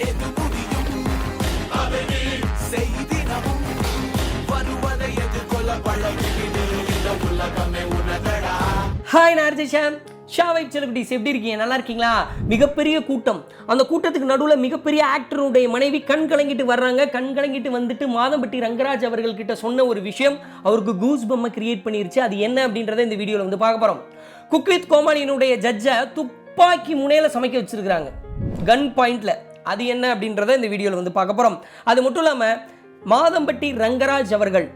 எது முடியும் அதை நீ செய்திடவும் வருவதை எதிர்கொள்ள பழகிடு இந்த உலகமே உனதடா. ஹாய் நார்ஜிஷாம் ஷாவைப் செலிபிரிட்டிஸ் எப்படி இருக்கீங்க? நல்லா இருக்கீங்களா? மிகப்பெரிய கூட்டம். அந்த கூட்டத்துக்கு நடுவில் மிகப்பெரிய ஆக்டருடைய மனைவி கண் கலங்கிட்டு வர்றாங்க. கண் கலங்கிட்டு வந்துட்டு மாதம்பட்டி ரங்கராஜ் அவர்கள் கிட்ட சொன்ன ஒரு விஷயம் அவருக்கு கூஸ் பம்மை கிரியேட் பண்ணிருச்சு. அது என்ன அப்படின்றத இந்த வீடியோவில் வந்து பார்க்க போகிறோம். குக் வித் கோமாளியினுடைய ஜட்ஜை துப்பாக்கி முனையில் சமைக்க வச்சிருக்கிறாங்க, கன் பாயிண்ட்ல. அது என்ன அப்படின்றத இந்த வீடியோவில் வந்து பார்க்க போகிறோம். அது மட்டும் இல்லாமல் மாதம்பட்டி ரங்கராஜ் அவர்கள்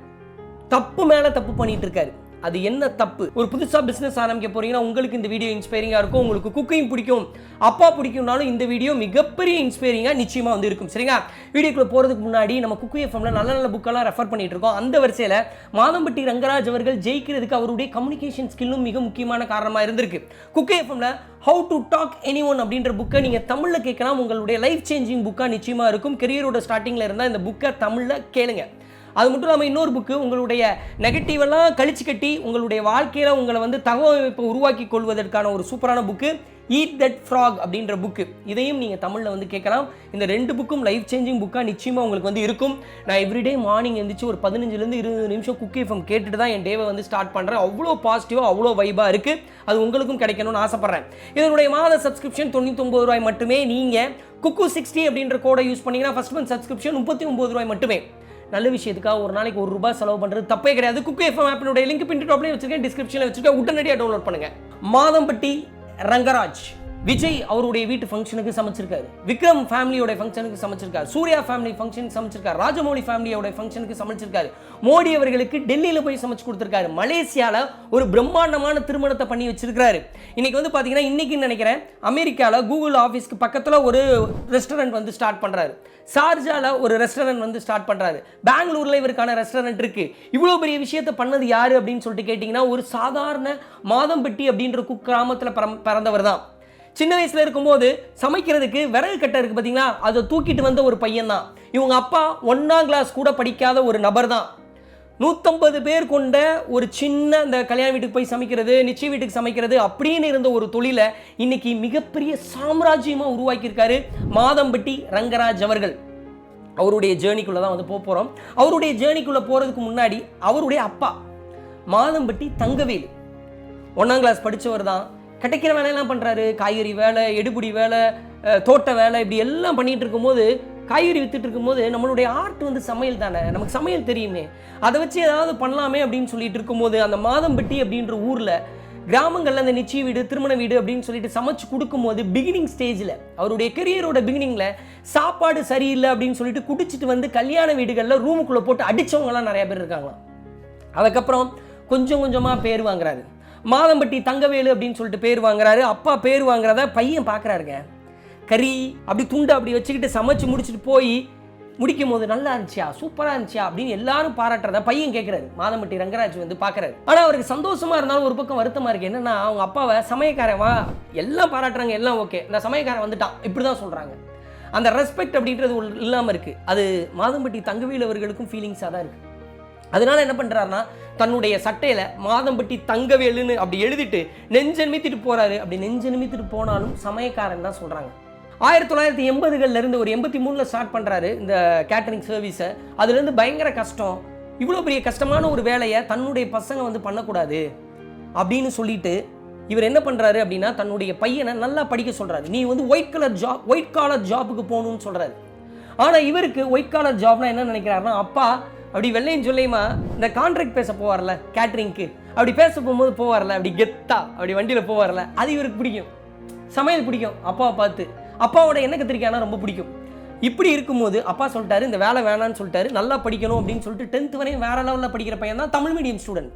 தப்பு மேலே தப்பு பண்ணிட்டு இருக்காரு. அது என்ன தப்பு? ஒரு புதுசாக பிஸ்னஸ் ஆரம்பிக்க போறீங்கன்னா உங்களுக்கு இந்த வீடியோ இன்ஸ்பைரிங்காக இருக்கும். உங்களுக்கு குக்கிங் பிடிக்கும், அப்பா பிடிக்கும்னாலும் இந்த வீடியோ மிகப்பெரிய இன்ஸ்பைரிங்காக நிச்சயமாக வந்து இருக்கும். சரிங்களா? வீடியோக்குள்ள போகிறதுக்கு முன்னாடி நம்ம குக்கு எஃப்எம்ல நல்ல நல்ல புக்கெல்லாம் ரெஃபர் பண்ணிட்டு இருக்கோம். அந்த வரிசையில் மாதம்பட்டி ரங்கராஜ் அவர்கள் ஜெயிக்கிறதுக்கு அவருடைய கம்யூனிகேஷன் ஸ்கில்லும் மிக முக்கியமான காரணமாக இருந்திருக்கு. குக்கு எஃப்எம்ல how to talk anyone அப்படின்ற புக்கை நீங்கள் தமிழில் கேட்கலாம். உங்களுடைய லைஃப் சேஞ்சிங் புக்காக நிச்சயமாக இருக்கும். கெரியரோட ஸ்டார்டிங்கில் இருந்தால் இந்த புக்கை தமிழில் கேளுங்க. அது மட்டும் இல்லாமல் இன்னொரு புக்கு உங்களுடைய நெகட்டிவெல்லாம் கழிச்சு கட்டி உங்களுடைய வாழ்க்கையில் உங்களை வந்து தகவமைப்பை உருவாக்கி கொள்வதற்கான ஒரு சூப்பரான புக்கு ஈட் தட் ஃப்ராக் அப்படின்ற புக்கு. இதையும் நீங்கள் தமிழில் வந்து கேட்கலாம். இந்த ரெண்டு புக்கும் லைஃப் சேஞ்சிங் புக்காக நிச்சயமாக உங்களுக்கு வந்து இருக்கும். நான் எவ்ரிடே மார்னிங் எழுந்திரிச்சு ஒரு 15-20 நிமிஷம் குக் எஃப்எம் கேட்டுட்டு தான் என் டேவை வந்து ஸ்டார்ட் பண்ணுறேன். அவ்வளோ பாசிட்டிவாக அவ்வளோ வைபாக இருக்குது. அது உங்களுக்கும் கிடைக்கணும்னு ஆசைப்பட்றேன். இதனுடைய மாத சப்ஸ்கிரிப்ஷன் 99 ரூபாய் மட்டுமே. நீங்கள் குக்கு 60 அப்படின்ற கோடை யூஸ் பண்ணிங்கன்னா ஃபர்ஸ்ட் மந்த் சப்ஸ்கிரிப்ஷன் 39 ரூபாய் மட்டுமே. நல்ல விஷயத்துக்காக ஒரு நாளைக்கு ₹1 செலவு பண்ணுறது தப்பே கிடையாது. குக் எஃப்எம் ஆப்பினுடைய லிங்க் பின் டாப்லேயே வச்சிருக்கேன், டிஸ்கிரிப்ஷனில் வச்சிருக்கேன். உடனடியாக டவுன்லோட் பண்ணுங்க. மாதம்பட்டி ரங்கராஜ் விஜய் அவருடைய வீட்டு ஃபங்க்ஷனுக்கு சமைச்சிருக்காரு. விக்ரம் ஃபேமிலியோட ஃபங்க்ஷனுக்கு சமைச்சிருக்காரு. சூர்யா ஃபேமிலி ஃபங்க்ஷனுக்கு சமைச்சிருக்காரு. ராஜமௌலி ஃபேமிலியோட ஃபங்க்ஷனுக்கு சமைச்சிருக்காரு. மோடி அவர்களுக்கு டெல்லியில் போய் சமைச்சு கொடுத்துருக்காரு. மலேசியாவில் ஒரு பிரம்மாண்டமான திருமணத்தை பண்ணி வச்சிருக்காரு. இன்னைக்கு வந்து பார்த்தீங்கன்னா இன்னைக்கு நினைக்கிறேன் அமெரிக்காவில் கூகுள் ஆஃபீஸ்க்கு பக்கத்தில் ஒரு ரெஸ்டாரண்ட் வந்து ஸ்டார்ட் பண்ணுறாரு. ஷார்ஜாவில் ஒரு ரெஸ்டாரண்ட் வந்து ஸ்டார்ட் பண்ணுறாரு. பெங்களூரில் இவருக்கான ரெஸ்டாரண்ட் இருக்கு. இவ்வளோ பெரிய விஷயத்தை பண்ணது யாரு அப்படின்னு சொல்லிட்டு கேட்டிங்கன்னா ஒரு சாதாரண மாதம்பட்டி அப்படின்ற கிராமத்தில் பிறந்தவர் தான். சின்ன வயசுல இருக்கும்போது சமைக்கிறதுக்கு விறகு கட்டை இருக்கு பார்த்தீங்களா, அதை தூக்கிட்டு வந்த ஒரு பையன் தான். இவங்க அப்பா 1ஆம் கிளாஸ் கூட படிக்காத ஒரு நபர் தான். 150 பேர் கொண்ட ஒரு சின்ன இந்த கல்யாண வீட்டுக்கு போய் சமைக்கிறது, நிச்சய வீட்டுக்கு சமைக்கிறது அப்படின்னு இருந்த ஒரு தொழிலை இன்னைக்கு மிகப்பெரிய சாம்ராஜ்யமாக உருவாக்கியிருக்காரு மாதம்பட்டி ரங்கராஜ் அவர்கள். அவருடைய ஜேர்னிக்குள்ளே தான் வந்து போகிறோம். அவருடைய ஜேர்னிக்குள்ளே போகிறதுக்கு முன்னாடி அவருடைய அப்பா மாதம்பட்டி தங்கவேலு 1ஆம் கிளாஸ் படித்தவர் தான். கிடைக்கிற வேலையெல்லாம் பண்ணுறாரு. காய்கறி வேலை, எடுபிடி வேலை, தோட்ட வேலை, இப்படி எல்லாம் பண்ணிகிட்டு இருக்கும்போது காய்கறி வித்துட்டு இருக்கும்போது நம்மளுடைய ஆர்ட் வந்து சமையல் தானே, நமக்கு சமையல் தெரியுமே, அதை வச்சு ஏதாவது பண்ணலாமே அப்படின்னு சொல்லிட்டு இருக்கும்போது அந்த மாதம்பட்டி அப்படின்ற ஊரில் கிராமங்களில் அந்த நிச்சய வீடு, திருமண வீடு அப்படின்னு சொல்லிட்டு சமைச்சு கொடுக்கும்போது பிகினிங் ஸ்டேஜில் அவருடைய கெரியரோட பிகினிங்கில் சாப்பாடு சரியில்லை அப்படின்னு சொல்லிட்டு குடிச்சிட்டு வந்து கல்யாண வீடுகளில் ரூமுக்குள்ளே போட்டு அடித்தவங்கலாம் நிறையா பேர் இருக்காங்களாம். அதுக்கப்புறம் கொஞ்சம் கொஞ்சமாக பேர் வாங்குறாரு. மாதம்பட்டி தங்கவேலு அப்படின்னு சொல்லிட்டு பேர் வாங்குறாரு. அப்பா பேர் வாங்குறத பையன் பார்க்குறாருங்க. கறி அப்படி துண்டை அப்படி வச்சுக்கிட்டு சமைச்சு முடிச்சுட்டு போய் முடிக்கும் போது நல்லா இருந்துச்சியா, சூப்பராக இருந்துச்சியா அப்படின்னு எல்லாரும் பாராட்டுறத பையன் கேட்குறாரு. மாதம்பட்டி ரங்கராஜ் வந்து பார்க்குறாரு. ஆனால் அவருக்கு சந்தோஷமா இருந்தாலும் ஒரு பக்கம் வருத்தமாக இருக்குது. என்னன்னா அவங்க அப்பாவை சமயக்காரவா எல்லாம் பாராட்டுறாங்க, எல்லாம் ஓகே, இந்த சமயக்காரன் வந்துட்டான் இப்படி தான் சொல்கிறாங்க. அந்த ரெஸ்பெக்ட் அப்படின்றது இல்லாமல் இருக்குது. அது மாதம்பட்டி தங்கவேலு அவர்களுக்கும் ஃபீலிங்ஸாக தான் இருக்குது. அதனால என்ன பண்ணுறாருன்னா தன்னுடைய சட்டையில் மாதம்பட்டி தங்கவேலுன்னு அப்படி எழுதிட்டு நெஞ்ச நிமித்திட்டு போகிறாரு. அப்படி நெஞ்ச நிமித்திட்டு போனாலும் சமயக்காரன் தான் சொல்கிறாங்க. 1980களில் ஒரு 83 ஸ்டார்ட் பண்ணுறாரு இந்த கேட்டரிங் சர்வீஸை. அதுலேருந்து பயங்கர கஷ்டம். இவ்வளோ பெரிய கஷ்டமான ஒரு வேலையை தன்னுடைய பசங்க வந்து பண்ணக்கூடாது அப்படின்னு சொல்லிட்டு இவர் என்ன பண்ணுறாரு அப்படின்னா தன்னுடைய பையனை நல்லா படிக்க சொல்கிறாரு. நீ வந்து ஒயிட் காலர் ஜாபுக்கு போகணும்னு சொல்கிறாரு. ஆனால் இவருக்கு ஒயிட் காலர் ஜாப்னா என்ன நினைக்கிறாருன்னா அப்பா அப்படி வெள்ளையும் சொல்லியுமா இந்த கான்ட்ராக்ட் பேச போவார்ல கேட்ரிங்க்கு, அப்படி பேச போகும்போது போவார்ல அப்படி கெத்தா அப்படி வண்டியில் போவார்ல, அது இவருக்கு பிடிக்கும். சமையல் பிடிக்கும். அப்பாவை பார்த்து அப்பாவோட என்ன கத்திரிக்காய்னா ரொம்ப பிடிக்கும். இப்படி இருக்கும்போது அப்பா சொல்லிட்டாரு இந்த வேலை வேணான்னு சொல்லிட்டாரு, நல்லா படிக்கணும் அப்படின்னு சொல்லிட்டு 10th வரையும் வேற லெவலில் படிக்கிற பையன் தான் தமிழ் மீடியம் ஸ்டூடெண்ட்.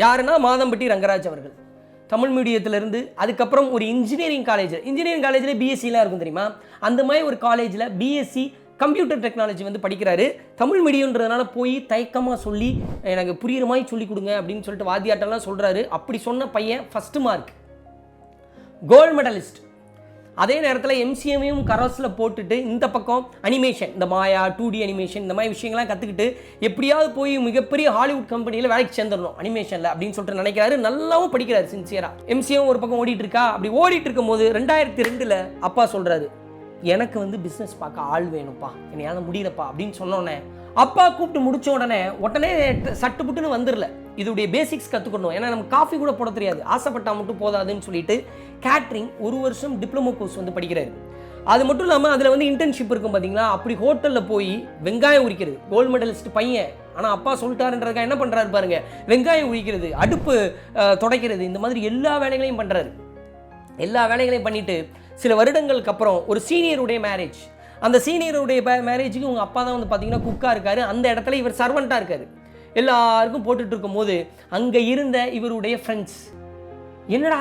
யாருன்னா மாதம்பட்டி ரங்கராஜ் அவர்கள். தமிழ் மீடியத்திலிருந்து அதுக்கப்புறம் ஒரு இன்ஜினியரிங் காலேஜில் பிஎஸ்சிலாம் இருக்கும் தெரியுமா, அந்த மாதிரி ஒரு காலேஜில் பிஎஸ்சி கம்ப்யூட்டர் டெக்னாலஜி வந்து படிக்கிறாரு. தமிழ் மீடியம்ன்றதுனால போய் தயக்கமாக சொல்லி எனக்கு புரியுற மாதிரி சொல்லி கொடுங்க அப்படின்னு சொல்லிட்டு வாத்தியாட்டெல்லாம் சொல்கிறாரு. அப்படி சொன்ன பையன் ஃபஸ்ட்டு மார்க், கோல்டு மெடலிஸ்ட். அதே நேரத்தில் எம்சிஎம்மையும் கரஸில் போட்டுட்டு இந்த பக்கம் அனிமேஷன், இந்த மாயா 2D அனிமேஷன் இந்த மாதிரி விஷயங்கள்லாம் கற்றுக்கிட்டு எப்படியாவது போய் மிகப்பெரிய ஹாலிவுட் கம்பெனியில் வேலைக்கு சேர்ந்துடணும் அனிமேஷனில் அப்படின்னு சொல்லிட்டு நினைக்கிறாரு. நல்லாவும் படிக்கிறாரு சின்சியராக. எம்சிஎம் ஒரு பக்கம் ஓடிட்டு இருக்கா. அப்படி ஓடிட்டு இருக்கும்போது 2002 அப்பா சொல்கிறாரு எனக்கு வந்து பிஸ்னஸ் பார்க்க ஆள் வேணும்ப்பா, என்னையால் முடியலப்பா அப்படின்னு சொன்னோடனே அப்பா கூப்பிட்டு முடிச்ச உடனே சட்டு புட்டுன்னு வந்துடல, இதோடைய பேசிக்ஸ் கற்றுக்கணும். ஏன்னா நம்ம காஃபி கூட போட தெரியாது, ஆசைப்பட்டா மட்டும் போதாதுன்னு சொல்லிட்டு கேட்ரிங் 1 வருஷம் டிப்ளமோ கோர்ஸ் வந்து படிக்கிறாரு. அது மட்டும் இல்லாமல் அதில் வந்து இன்டர்ன்ஷிப் இருக்கும் பார்த்தீங்களா, அப்படி ஹோட்டலில் போய் வெங்காயம் உரிக்கிறது, கோல்டு மெடலிஸ்ட் பையன், ஆனால் அப்பா சொல்லிட்டாருன்றதுக்காக என்ன பண்ணுறாரு பாருங்க, வெங்காயம் உரிக்கிறது, அடுப்பு துடைக்கிறது, இந்த மாதிரி எல்லா வேலைகளையும் பண்ணுறாரு. எல்லா வேலைகளையும் பண்ணிட்டு சில வருடங்களுக்கு அப்புறம் ஒரு சீனியருடைய மேரேஜ், அந்த சீனியருடைய மேரேஜுக்கு உங்கள் அப்பா தான் வந்து பார்த்தீங்கன்னா குக்காக இருக்காரு, அந்த இடத்துல இவர் சர்வெண்ட்டாக இருக்காரு. எல்லாருக்கும் போட்டுட்டு இருக்கும் போது அங்கே இருந்த இவருடைய ஃப்ரெண்ட்ஸ், என்னடா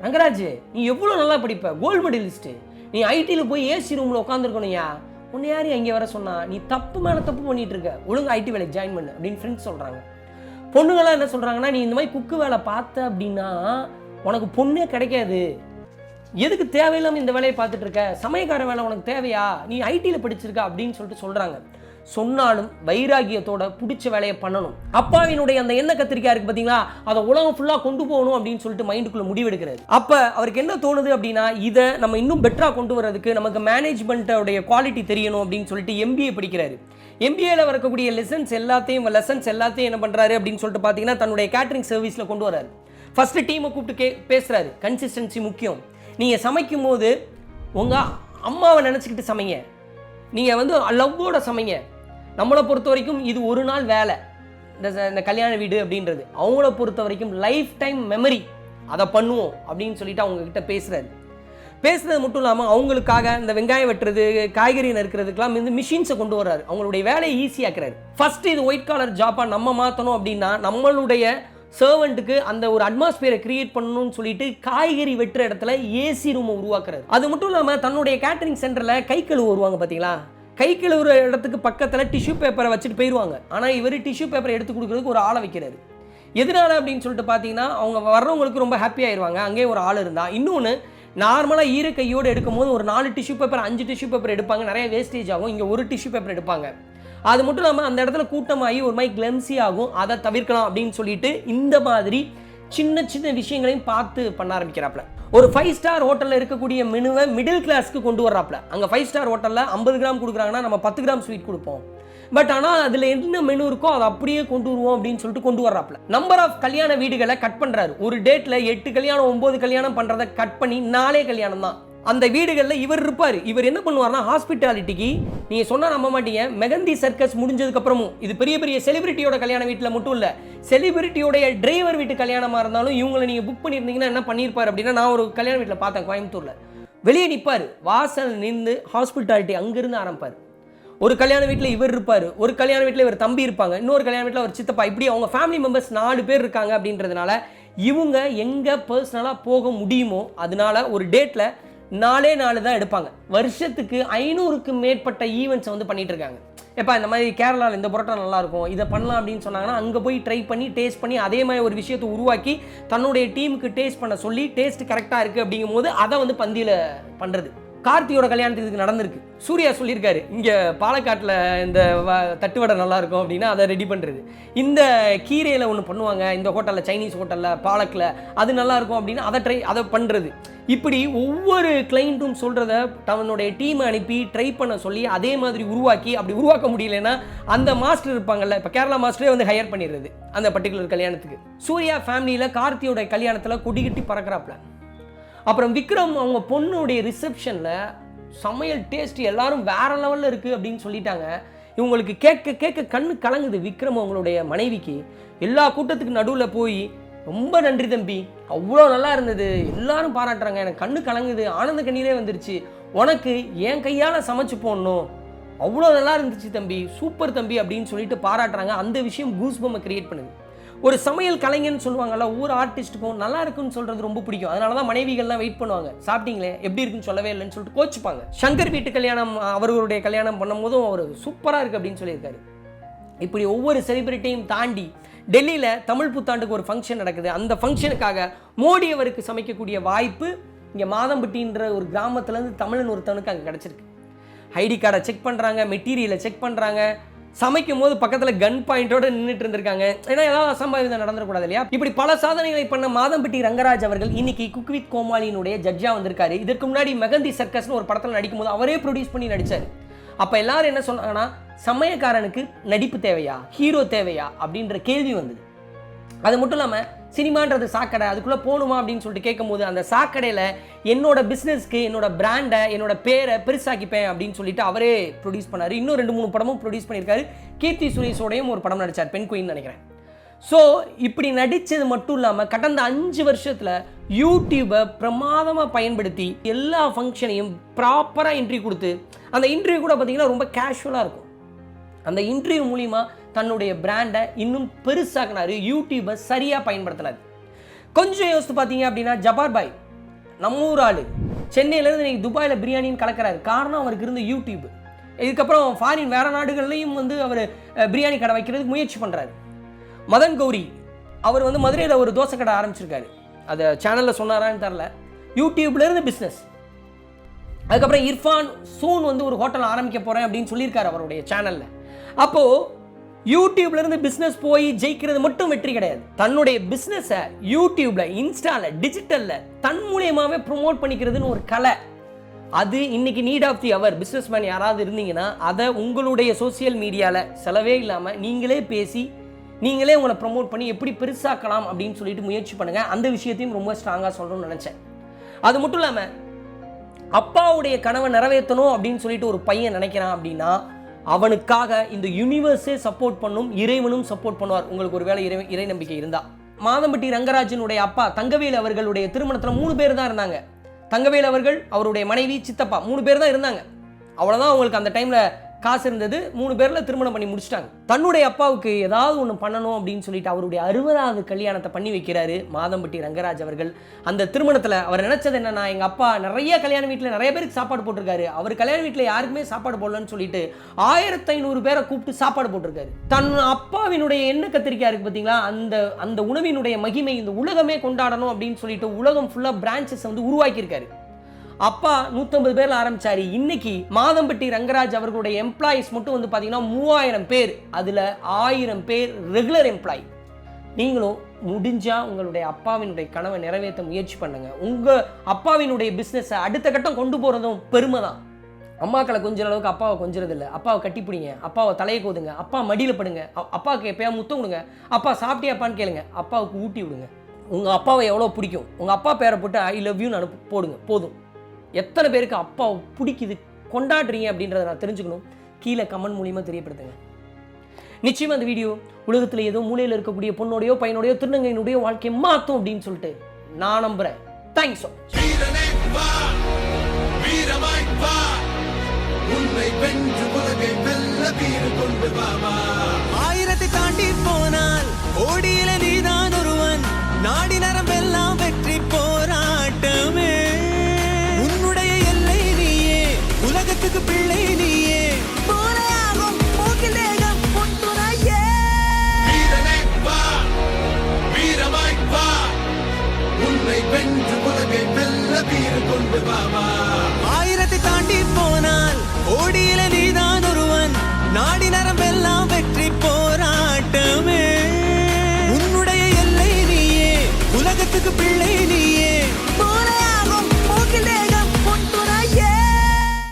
ரங்கராஜ் நீ எவ்வளோ நல்லா படிப்ப, கோல்டு மெடலிஸ்ட்டு, நீ ஐடியில் போய் ஏசி ரூமில் உட்காந்துருக்கணும்யா, உன்னை யார் அங்கே வர சொன்னா, நீ தப்பு மேலே தப்பு பண்ணிட்டு இருக்க, ஒழுங்கு ஐடி வேலைக்கு ஜாயின் பண்ணு அப்படின்னு ஃப்ரெண்ட்ஸ் சொல்கிறாங்க. பொண்ணுங்களாம் என்ன சொல்கிறாங்கன்னா, நீ இந்த மாதிரி குக்கு வேலை பார்த்த அப்படின்னா உனக்கு பொண்ணே கிடைக்காது, எதுக்கு தேவையில்லாமல் இந்த வேலையை பார்த்துட்டு இருக்க, சமயக்கார வேலை உனக்கு தேவையா, நீ ஐடியில் படிச்சிருக்க அப்படின்னு சொல்லிட்டு சொல்கிறாங்க. சொன்னாலும் வைராகியத்தோட பிடிச்ச வேலையை பண்ணணும். அப்பாவினுடைய அந்த எண்ணெய் கத்திரிக்காய் இருக்கு பார்த்தீங்களா, அதை உலகம் ஃபுல்லாக கொண்டு போகணும் அப்படின்னு சொல்லிட்டு மைண்டுக்குள்ள முடிவெடுக்கிறாரு. அப்போ அவருக்கு என்ன தோணுது அப்படின்னா, இதை நம்ம இன்னும் பெட்டராக கொண்டு வரதுக்கு நமக்கு மேனேஜ்மெண்ட்டோடைய குவாலிட்டி தெரியணும் அப்படின்னு சொல்லிட்டு எம்பிஏ படிக்கிறாரு. எம்பிஏல வரக்கூடிய லெசன்ஸ் எல்லாத்தையும் என்ன பண்ணுறாரு அப்படின்னு சொல்லிட்டு பார்த்தீங்கன்னா, தன்னுடைய கேட்டரிங் சர்வீஸில் கொண்டு வராரு. ஃபர்ஸ்ட் டீமை கூப்பிட்டு பேசுகிறாரு, கன்சிஸ்டன்சி முக்கியம், நீங்கள் சமைக்கும் போது உங்கள் அம்மாவை நினச்சிக்கிட்டு சமைங்க, நீங்கள் வந்து லவ்வோட சமைங்க. நம்மளை பொறுத்த வரைக்கும் இது ஒரு நாள் வேலை, இந்த கல்யாண வீடு அப்படின்றது, அவங்கள பொறுத்த வரைக்கும் லைஃப் டைம் மெமரி, அதை பண்ணுவோம் அப்படின்னு சொல்லிட்டு அவங்கக்கிட்ட பேசுறது மட்டும் இல்லாமல் அவங்களுக்காக இந்த வெங்காயம் வெட்டுறது, காய்கறி நறுக்கிறதுக்கெல்லாம் வந்து மிஷின்ஸை கொண்டு வர்றாரு, அவங்களுடைய வேலையை ஈஸியாக்குறாரு. ஃபர்ஸ்ட் இது ஒயிட் காலர் ஜாப்பாக நம்ம மாற்றணும் அப்படின்னா நம்மளுடைய சர்வெண்ட்டுக்கு அந்த ஒரு அட்மாஸ்பியரை கிரியேட் பண்ணணும்னு சொல்லிட்டு காய்கறி வெட்டுற இடத்துல ஏசி ரூமை உருவாக்குறாரு. அது மட்டும் இல்லாமல் தன்னுடைய கேட்டரிங் சென்டரில் கை கழுவு வருவாங்க பார்த்தீங்களா, கை கழுவுற இடத்துக்கு பக்கத்தில் டிஷ்யூ பேப்பரை வச்சுட்டு போயிடுவாங்க. ஆனால் இவர் டிஷ்யூ பேப்பரை எடுத்து கொடுக்குறதுக்கு ஒரு ஆளை வைக்கிறாரு. எதனால அப்படின்னு சொல்லிட்டு பார்த்தீங்கன்னா, அவங்க வர்றவங்களுக்கு ரொம்ப ஹாப்பி ஆயிடுவாங்க அங்கேயே ஒரு ஆள் இருந்தால். இன்னொன்று, நார்மலாக ஈர கையோடு எடுக்கும் போது ஒரு 4 டிஷ்யூ பேப்பர் 5 டிஷ்யூ பேப்பர் எடுப்பாங்க, நிறைய வேஸ்டேஜ் ஆகும். இங்கே ஒரு டிஷ்யூ பேப்பர் எடுப்பாங்க. அது மட்டும் இல்லாமல் அந்த இடத்துல கூட்டமாகி ஒரு மாதிரி கிளம்சி ஆகும், அதை தவிர்க்கலாம் அப்படின்னு சொல்லிட்டு இந்த மாதிரி சின்ன சின்ன விஷயங்களையும் பார்த்து பண்ண ஆரம்பிக்கிறாப்ல. ஒரு 5 ஸ்டார் ஹோட்டலில் இருக்கக்கூடிய மெனுவை மிடில் கிளாஸ்க்கு கொண்டு வர்றாப்ல. அங்கே 5 ஸ்டார் ஹோட்டலில் 50 கிராம் கொடுக்குறாங்கன்னா நம்ம 10 கிராம் ஸ்வீட் கொடுப்போம், பட் ஆனால் அதில் என்ன மெனு இருக்கோ அதை அப்படியே கொண்டு வருவோம் அப்படின்னு சொல்லிட்டு கொண்டு வர்றாப்ல. நம்பர் ஆஃப் கல்யாண வீடுகளை கட் பண்ணுறாரு. ஒரு டேட்டில் 8 கல்யாணம் 9 கல்யாணம் பண்ணுறதை கட் பண்ணி 4 கல்யாணம் தான். அந்த வீடுகளில் இவர் இருப்பார். இவர் என்ன பண்ணுவார்னா, ஹாஸ்பிட்டாலிட்டிக்கு நீங்கள் சொன்னால் நம்ப மாட்டீங்க, மெகந்தி சர்க்கஸ் முடிஞ்சதுக்கப்புறமும், இது பெரிய பெரிய செலிபிரிட்டியோட கல்யாண வீட்டில் மட்டும் இல்லை, செலிபிரிட்டியோடைய டிரைவர் வீட்டு கல்யாணமாக இருந்தாலும் இவங்களை நீங்கள் புக் பண்ணியிருந்தீங்கன்னா என்ன பண்ணியிருப்பார் அப்படின்னா, நான் ஒரு கல்யாண வீட்டில் பார்த்தேன் கோயம்புத்தூரில், வெளியே நிற்பார், வாசல் நின்று ஹாஸ்பிட்டாலிட்டி அங்கேருந்து ஆரம்பிப்பார். ஒரு கல்யாண வீட்டில் இவர் இருப்பார், ஒரு கல்யாண வீட்டில் இவர் தம்பி இருப்பாங்க, இன்னொரு கல்யாண வீட்டில் ஒரு சித்தப்பா, இப்படி அவங்க ஃபேமிலி மெம்பர்ஸ் 4 பேர் இருக்காங்க. அப்படின்றதுனால இவங்க எங்கே பர்சனலாக போக முடியுமோ அதனால ஒரு டேட்டில் 4 தான் எடுப்பாங்க. வருஷத்துக்கு 500க்கு மேற்பட்ட ஈவெண்ட்ஸை வந்து பண்ணிட்டு இருக்காங்க. எப்போ இந்த மாதிரி கேரளாவில் இந்த புரோட்டா நல்லாயிருக்கும், இதை பண்ணலாம் அப்படின்னு சொன்னாங்கன்னா அங்கே போய் ட்ரை பண்ணி டேஸ்ட் பண்ணி அதே மாதிரி ஒரு விஷயத்தை உருவாக்கி தன்னுடைய டீமுக்கு டேஸ்ட் பண்ண சொல்லி டேஸ்ட் கரெக்டாக இருக்குது அப்படிங்கும் போது அதை வந்து பந்தியில் பண்ணுறது. கார்த்தியோட கல்யாணத்துக்கு இதுக்கு நடந்திருக்கு. சூர்யா சொல்லியிருக்காரு, இங்கே பாலக்காட்டில் இந்த தட்டுவடை நல்லாயிருக்கும் அப்படின்னா அதை ரெடி பண்ணுறது. இந்த கீரையில் ஒன்று பண்ணுவாங்க இந்த ஹோட்டலில், சைனீஸ் ஹோட்டலில் பாலக்கில், அது நல்லாயிருக்கும் அப்படின்னா அதை பண்ணுறது. இப்படி ஒவ்வொரு கிளைண்ட்டும் சொல்கிறத தன்னுடைய டீமை அனுப்பி ட்ரை பண்ண சொல்லி அதே மாதிரி உருவாக்கி, அப்படி உருவாக்க முடியலன்னா அந்த மாஸ்டர் இருப்பாங்கல்ல, இப்போ கேரளா மாஸ்டரே வந்து ஹையர் பண்ணிடுறது அந்த பர்டிகுலர் கல்யாணத்துக்கு. சூர்யா ஃபேமிலியில் கார்த்தியோட கல்யாணத்தில் கொடிகட்டி பறக்கிறாப்புல. அப்புறம் விக்ரம் அவங்க பொண்ணுடைய ரிசப்ஷனில் சமையல் டேஸ்ட் எல்லாரும் வேற லெவலில் இருக்குது அப்படின்னு சொல்லிட்டாங்க. இவங்களுக்கு கேட்க கண்ணு கலங்குது. விக்ரம் அவங்களுடைய மனைவிக்கு எல்லா கூட்டத்துக்கு நடுவில் போய், ரொம்ப நன்றி தம்பி, அவ்வளோ நல்லா இருந்தது, எல்லாரும் பாராட்டுறாங்க, எனக்கு கண்ணு கலங்குது, ஆனந்த கண்ணீரே வந்துருச்சு, உனக்கு என் கையால் சமைச்சு போடணும், அவ்வளோ நல்லா இருந்துச்சு தம்பி, சூப்பர் தம்பி அப்படின்னு சொல்லிட்டு பாராட்டுறாங்க. அந்த விஷயம் கூஸ்பம்மை கிரியேட் பண்ணுது. ஒரு சமையல் கலைஞன்னு சொல்லுவாங்கல்ல, ஒவ்வொரு ஆர்டிஸ்ட்டுக்கும் நல்லா இருக்குன்னு சொல்கிறது ரொம்ப பிடிக்கும். அதனால தான் மனைவிகள்லாம் வெயிட் பண்ணுவாங்க, சாப்பிட்டீங்களே எப்படி இருக்குன்னு சொல்லவே இல்லைன்னு சொல்லிட்டு கோச்சிப்பாங்க. சங்கர் வீட்டு கல்யாணம், அவர்களுடைய கல்யாணம் பண்ணும்போதும் அவர் சூப்பராக இருக்குது அப்படின்னு சொல்லியிருக்காரு. இப்படி ஒவ்வொரு செலிபிரிட்டியும் தாண்டி டெல்லியில் தமிழ் புத்தாண்டுக்கு ஒரு ஃபங்க்ஷன் நடக்குது. அந்த ஃபங்க்ஷனுக்காக மோடி அவருக்கு சமைக்கக்கூடிய வாய்ப்பு இங்கே மாதம்பட்டின்ற ஒரு கிராமத்துலேருந்து தமிழன் ஒருத்தவனுக்கு அங்கே கிடச்சிருக்கு. ஐடி கார்டை செக் பண்ணுறாங்க, மெட்டீரியலை செக் பண்ணுறாங்க, சமைக்கும் போது பக்கத்தில் கன் பாயிண்டோட நின்றுட்டு இருந்திருக்காங்க. ஏன்னா ஏதாவது அசம்பாவிதம் நடந்துடக்கூடாது இல்லையா? இப்படி பல சாதனைகளை பண்ண மாதம்பட்டி ரங்கராஜ் அவர்கள் இன்னைக்கு குக் வித் கோமாளியினுடைய ஜட்ஜா வந்திருக்காரு. இதற்கு முன்னாடி மெகந்தி சர்க்கஸ்னு ஒரு படத்தில் நடிக்கும் போது அவரே ப்ரொடியூஸ் பண்ணி நடிச்சார். அப்போ எல்லாரும் என்ன சொன்னாங்கன்னா, சமயக்காரனுக்கு நடிப்பு தேவையா, ஹீரோ தேவையா அப்படின்ற கேள்வி வந்தது. அது மட்டும் இல்லாமல் சினிமான்றது சாக்கடை, அதுக்குள்ளே போகணுமா அப்படின்னு சொல்லிட்டு கேட்கும்போது, அந்த சாக்கடையில் என்னோட பிஸ்னஸ்க்கு என்னோட பிராண்டை என்னோட பேரை பெருசாக்கிப்பேன் அப்படின்னு சொல்லிட்டு அவரே ப்ரொடியூஸ் பண்ணார். இன்னும் 2-3 படமும் ப்ரொடியூஸ் பண்ணியிருக்காரு. கீர்த்தி சுரேஷோடையும் ஒரு படம் நடித்தார், பெண் குயின் நினைக்கிறேன். ஸோ இப்படி நடித்தது மட்டும் இல்லாமல் கடந்த 5 வருஷத்தில் யூடியூப்பை பிரமாதமாக பயன்படுத்தி எல்லா ஃபங்க்ஷனையும் ப்ராப்பராக இன்டர்வியூ கொடுத்து, அந்த இன்டர்வியூ கூட பார்த்திங்கன்னா ரொம்ப கேஷுவலாக இருக்கும். அந்த இன்டர்வியூ மூலிமா தன்னுடைய பிராண்டை இன்னும் பெருசாக்கினார், யூடியூப்பை சரியாக பயன்படுத்தினார். கொஞ்சம் யோசித்து பார்த்தீங்க அப்படின்னா, ஜபார் பாய் நம்ம ஊர் ஆள் சென்னையிலேருந்து இன்றைக்கி துபாயில் பிரியாணின்னு கலக்கிறாரு. காரணம் அவருக்கு இருந்த யூடியூப். இதுக்கப்புறம் ஃபாரின் வேறு நாடுகள்லையும் அவர் பிரியாணி கடை வைக்கிறதுக்கு முயற்சி பண்ணுறாரு. மதன் கௌரி அவர் மதுரையில் ஒரு தோசை கடை ஆரம்பிச்சிருக்காரு. அதை சேனலில் சொன்னாரான்னு தெரில. யூடியூப்லேருந்து பிஸ்னஸ். அதுக்கப்புறம் இர்ஃபான் சூன் ஒரு ஹோட்டல் ஆரம்பிக்க போகிறேன் அப்படின்னு சொல்லியிருக்காரு அவருடைய சேனலில். அப்போது யூடியூப்லேருந்து பிஸ்னஸ் போய் ஜெயிக்கிறது மட்டும் வெற்றி கிடையாது. தன்னுடைய பிஸ்னஸை யூடியூப்பில், இன்ஸ்டாவில், டிஜிட்டலில் தன் மூலியமாகவே ப்ரொமோட் பண்ணிக்கிறதுன்னு ஒரு கலை. அது இன்னைக்கு need of the hour. Business man யாராவது இருந்தீங்கன்னா அதை உங்களுடைய சோசியல் மீடியாவில் செலவே இல்லாமல் நீங்களே பேசி நீங்களே உங்களை ப்ரொமோட் பண்ணி எப்படி பெருசாக்கலாம் அப்படின்னு சொல்லிட்டு முயற்சி பண்ணுங்கள். அந்த விஷயத்தையும் ரொம்ப ஸ்ட்ராங்காக சொல்லணும்னு நினச்சேன். அது மட்டும் இல்லாமல் அப்பாவுடைய கனவை நிறைவேற்றணும் அப்படின்னு சொல்லிட்டு ஒரு பையன் நினைக்கிறான் அப்படின்னா அவனுக்காக இந்த யூனிவர்ஸே சப்போர்ட் பண்ணும், இறைவனும் சப்போர்ட் பண்ணுவார். உங்களுக்கு ஒரு வேளை இறை நம்பிக்கை இருந்தா. மாதம்பட்டி ரங்கராஜனுடைய அப்பா தங்கவேல் அவர்களுடைய திருமணத்தில் 3 பேர் தான் இருந்தாங்க. தங்கவேல் அவர்கள், அவருடைய மனைவி, சித்தப்பா 3 பேர் தான் இருந்தாங்க. அவ்வளோதான் அவங்களுக்கு அந்த டைமில் காசு இருந்தது. 3 பேரில் திருமணம் பண்ணி முடிச்சிட்டாங்க. தன்னுடைய அப்பாவுக்கு ஏதாவது ஒன்று பண்ணணும் அப்படின்னு சொல்லிட்டு அவருடைய 60வது கல்யாணத்தை பண்ணி வைக்கிறாரு மாதம்பட்டி ரங்கராஜ் அவர்கள். அந்த திருமணத்தில் அவர் நினைச்சது என்னன்னா, எங்கள் அப்பா நிறைய கல்யாண வீட்டில் நிறைய பேருக்கு சாப்பாடு போட்டிருக்காரு, அவர் கல்யாண வீட்டில் யாருக்குமே சாப்பாடு போடலன்னு சொல்லிட்டு 1500 பேரை கூப்பிட்டு சாப்பாடு போட்டிருக்காரு. தன் அப்பாவினுடைய எண்ணெய் கத்திரிக்காய் இருக்கு பார்த்தீங்களா, அந்த உணவினுடைய மகிமை இந்த உலகமே கொண்டாடணும் அப்படின்னு சொல்லிட்டு உலகம் ஃபுல்லாக பிரான்ச்சஸ் உருவாக்கியிருக்காரு. அப்பா 150 பேர்ல ஆரம்பிச்சாரு. இன்னைக்கு மாதம்பட்டி ரங்கராஜ் அவர்களுடைய எம்ப்ளாயிஸ் மட்டும் பார்த்தீங்கன்னா 3000 பேர். அதில் 1000 பேர் ரெகுலர் எம்ப்ளாயி. நீங்களும் முடிஞ்சா உங்களுடைய அப்பாவினுடைய கனவை நிறைவேற்ற முயற்சி பண்ணுங்க. உங்கள் அப்பாவினுடைய பிஸ்னஸை அடுத்த கட்டம் கொண்டு போகிறதும் பெருமை தான். அம்மாக்களை கொஞ்சம் அளவுக்கு அப்பாவை கொஞ்சறது இல்லை. அப்பாவை கட்டிப்பிடிங்க, அப்பாவை தலையை கோதுங்க, அப்பா மடியில் படுங்க, அப்பாவுக்கு எப்பயா முத்தம் கொடுங்க, அப்பா சாப்பிட்டியாப்பான்னு கேளுங்க, அப்பாவுக்கு ஊட்டி விடுங்க. உங்கள் அப்பாவை எவ்வளோ பிடிக்கும், உங்கள் அப்பா பேரை போட்டு ஐ லவ் யூன்னு போடுங்க, போதும். எத்தனை பேருக்கு அப்பாவை பிடிக்குது, கொண்டாடுறீங்க அப்படின்றத நான் தெரிஞ்சுக்கணும். கீழே கமெண்ட் மூலியமாக தெரியப்படுத்துங்க. நிச்சயமாக அந்த வீடியோ உலகத்தில் ஏதோ மூலையில் இருக்கக்கூடிய பொண்ணோடையோ பையனோடையோ திருநங்கையினுடைய வாழ்க்கையை மாற்றும் அப்படின்னு சொல்லிட்டு நான் நம்புகிறேன். Thanks so much. ஆயிரத்தை தாண்டி போனால் ஓடியில நீதான் ஒருவன், நாடி நரம்பெல்லாம் வெற்றி போராட்டமே. உன்னுடைய எல்லை நீயே, உலகத்துக்கு பிள்ளை நீயே, போலையாகும் போக்கில் தேகம் பொன்துணையே. வீரனை வா, வீரமாய் வா, உன்னை வென்று உலகை வெல்ல வீறு கொண்டு வாமா. ஆயிரத்தை தாண்டி போனால் ஓடியில